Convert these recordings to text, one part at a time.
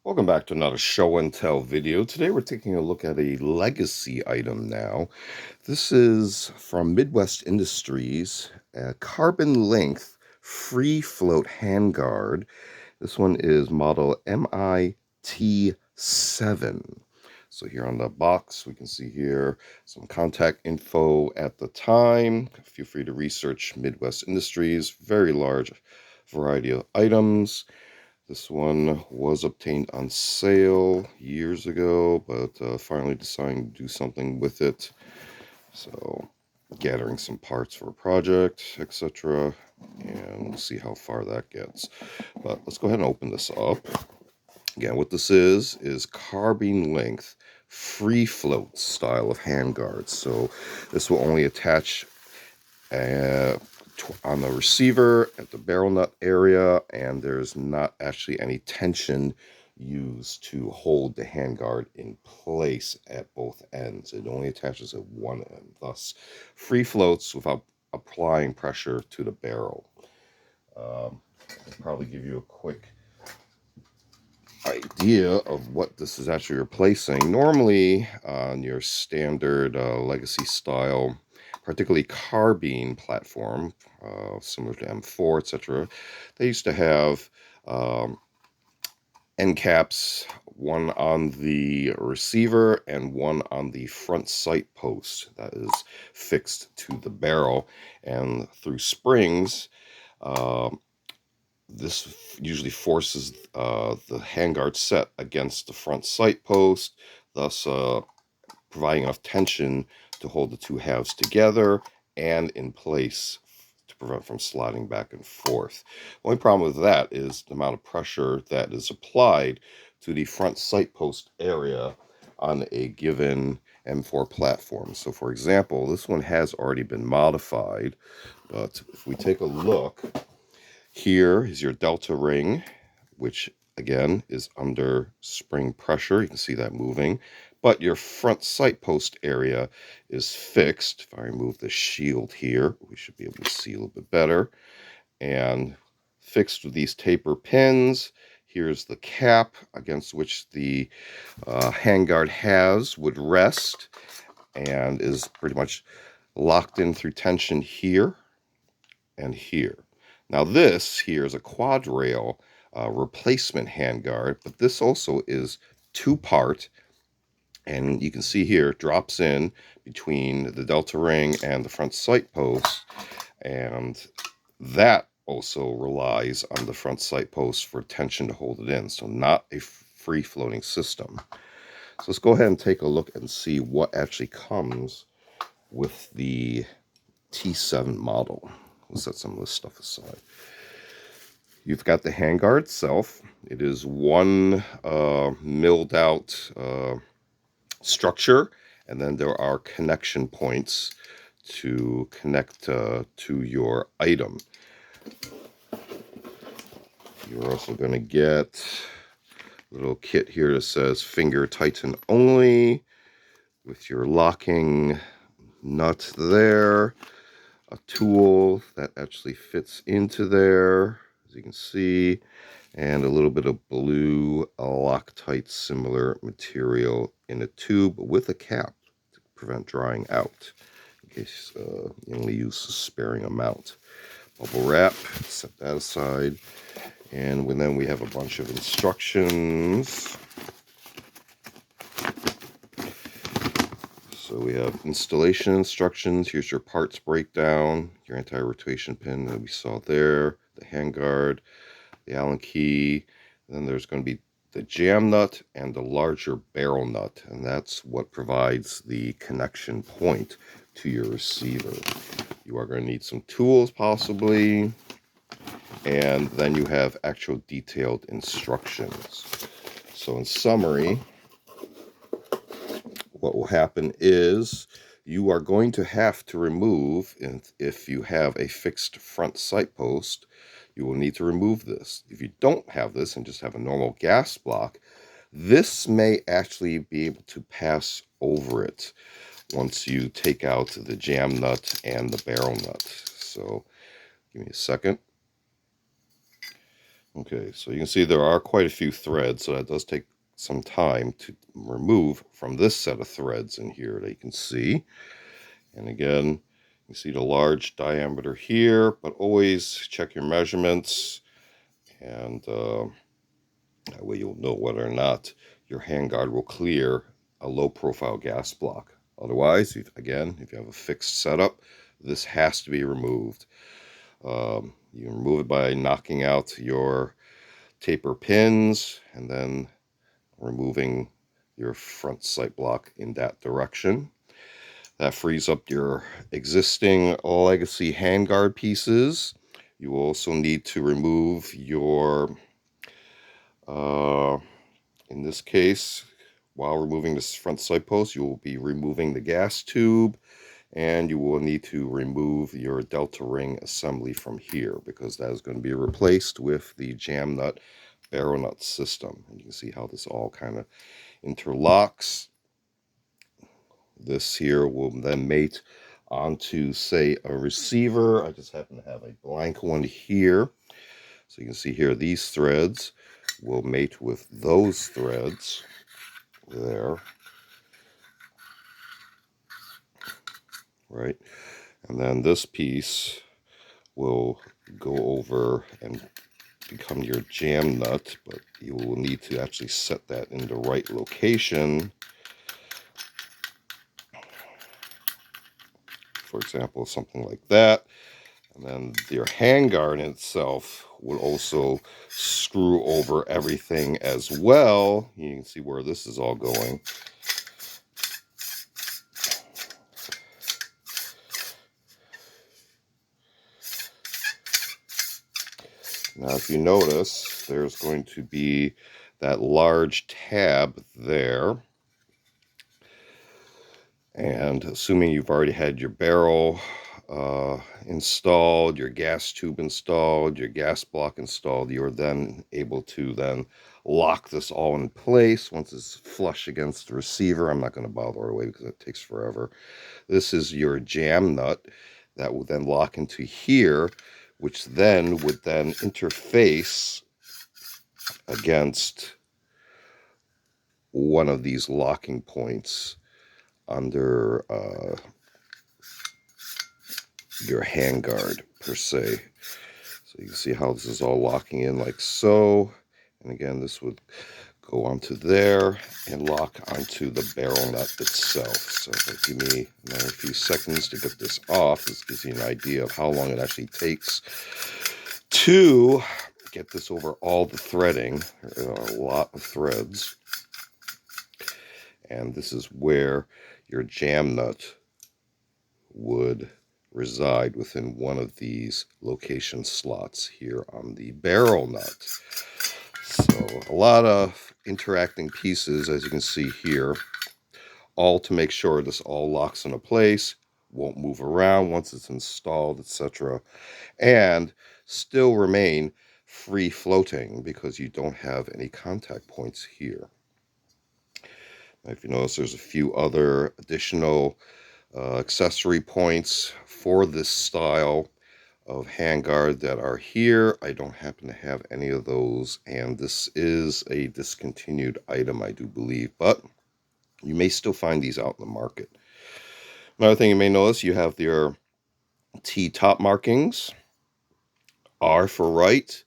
Welcome back to another show and tell video. Today we're taking a look at a legacy item now. This is from Midwest Industries, a carbon length free float handguard. This one is model MI-T7. So here on the box, we can see here some contact info at the time. Feel free to research Midwest Industries, very large variety of items. This one was obtained on sale years ago, but finally deciding to do something with it. So gathering some parts for a project, etc. And we'll see how far that gets. But let's go ahead and open this up. Again, what this is carbine length, free float style of handguards. So this will only attach on the receiver at the barrel nut area, and there's not actually any tension used to hold the handguard in place at both ends. It only attaches at one end, thus free floats without applying pressure to the barrel. I'll probably give you a quick idea of what this is actually replacing. Normally on your standard legacy style, particularly carbine platform, similar to M4, etc., they used to have end caps, one on the receiver and one on the front sight post that is fixed to the barrel, and through springs, this usually forces the handguard set against the front sight post, thus providing enough tension to hold the two halves together and in place to prevent from sliding back and forth. The only problem with that is the amount of pressure that is applied to the front sight post area on a given M4 platform. So for example, this one has already been modified, but if we take a look, here is your delta ring, which again is under spring pressure. You can see that moving, but your front sight post area is fixed. If I remove the shield here, we should be able to see a little bit better. And fixed with these taper pins. Here's the cap against which the handguard would rest, and is pretty much locked in through tension here and here. Now this here is a quad rail replacement handguard, but this also is two-part, and you can see here it drops in between the delta ring and the front sight post, and that also relies on the front sight post for tension to hold it in, so not a free-floating system. So let's go ahead and take a look and see what actually comes with the T7 model. We'll set some of this stuff aside. You've got the handguard itself. It is one milled out structure, and then there are connection points to connect to your item. You're also going to get a little kit here that says finger tighten only, with your locking nut there, a tool that actually fits into there, as you can see, and a little bit of blue Loctite similar material in a tube with a cap to prevent drying out, in case you only use a sparing amount. Bubble wrap, set that aside, and then we have a bunch of instructions. So we have installation instructions. Here's your parts breakdown, your anti-rotation pin that we saw there, the handguard, the Allen key. Then there's going to be the jam nut and the larger barrel nut, and that's what provides the connection point to your receiver. You are going to need some tools possibly, and then you have actual detailed instructions. So in summary, what will happen is you are going to have to remove, if you have a fixed front sight post, you will need to remove this. If you don't have this and just have a normal gas block, this may actually be able to pass over it once you take out the jam nut and the barrel nut. So give me a second. Okay, so you can see there are quite a few threads, so that does take some time to remove from this set of threads in here that you can see. And again, you see the large diameter here, but always check your measurements, and that way you'll know whether or not your handguard will clear a low profile gas block. Otherwise, again, if you have a fixed setup, this has to be removed. You can remove it by knocking out your taper pins and then removing your front sight block in that direction. That frees up your existing legacy handguard pieces. You will also need to remove your, in this case, while removing this front sight post, you will be removing the gas tube, and you will need to remove your delta ring assembly from here, because that is going to be replaced with the jam nut barrel nut system. And you can see how this all kind of interlocks. This here will then mate onto, say, a receiver. I just happen to have a blank one here. So you can see here, these threads will mate with those threads there. Right? And then this piece will go over and become your jam nut, but you will need to actually set that in the right location. For example, something like that. And then your handguard itself will also screw over everything as well. You can see where this is all going. Now, if you notice, there's going to be that large tab there. And assuming you've already had your barrel installed, your gas tube installed, your gas block installed, you're then able to then lock this all in place once it's flush against the receiver. I'm not going to bother all the way because it takes forever. This is your jam nut that will then lock into here, which then would then interface against one of these locking points under your handguard per se. So you can see how this is all locking in like so. And again, this would go onto there and lock onto the barrel nut itself. So give me another few seconds to get this off. This gives you an idea of how long it actually takes to get this over all the threading. There are a lot of threads. And this is where your jam nut would reside, within one of these location slots here on the barrel nut. So a lot of interacting pieces, as you can see here, all to make sure this all locks into place, won't move around once it's installed, etc., and still remain free floating because you don't have any contact points here. Now, if you notice, there's a few other additional accessory points for this style of handguard that are here. I don't happen to have any of those, and this is a discontinued item, I do believe, but you may still find these out in the market. Another thing you may notice, you have your T top markings, R for right,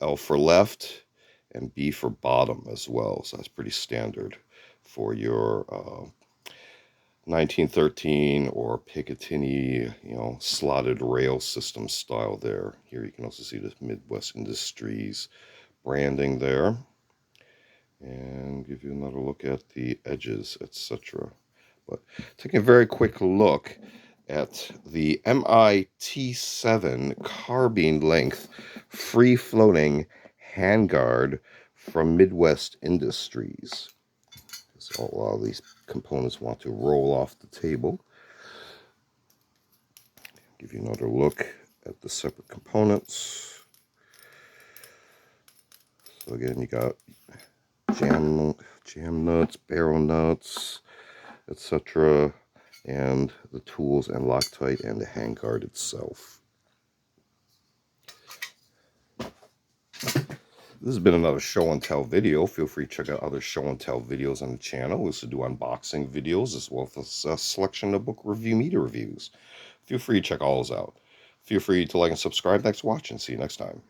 L for left, and B for bottom as well. So that's pretty standard for your 1913 or Picatinny, slotted rail system style there. Here you can also see the Midwest Industries branding there. And give you another look at the edges, etc. But taking a very quick look at the MI-T7 carbine length free floating handguard from Midwest Industries. So a lot of these components want to roll off the table. Give you another look at the separate components. So again, you got jam nuts, barrel nuts, etc., and the tools and Loctite and the handguard itself. This has been another show and tell video. Feel free to check out other show and tell videos on the channel. We also do unboxing videos as well as a selection of book review media reviews. Feel free to check all those out. Feel free to like and subscribe. Thanks for watching. See you next time.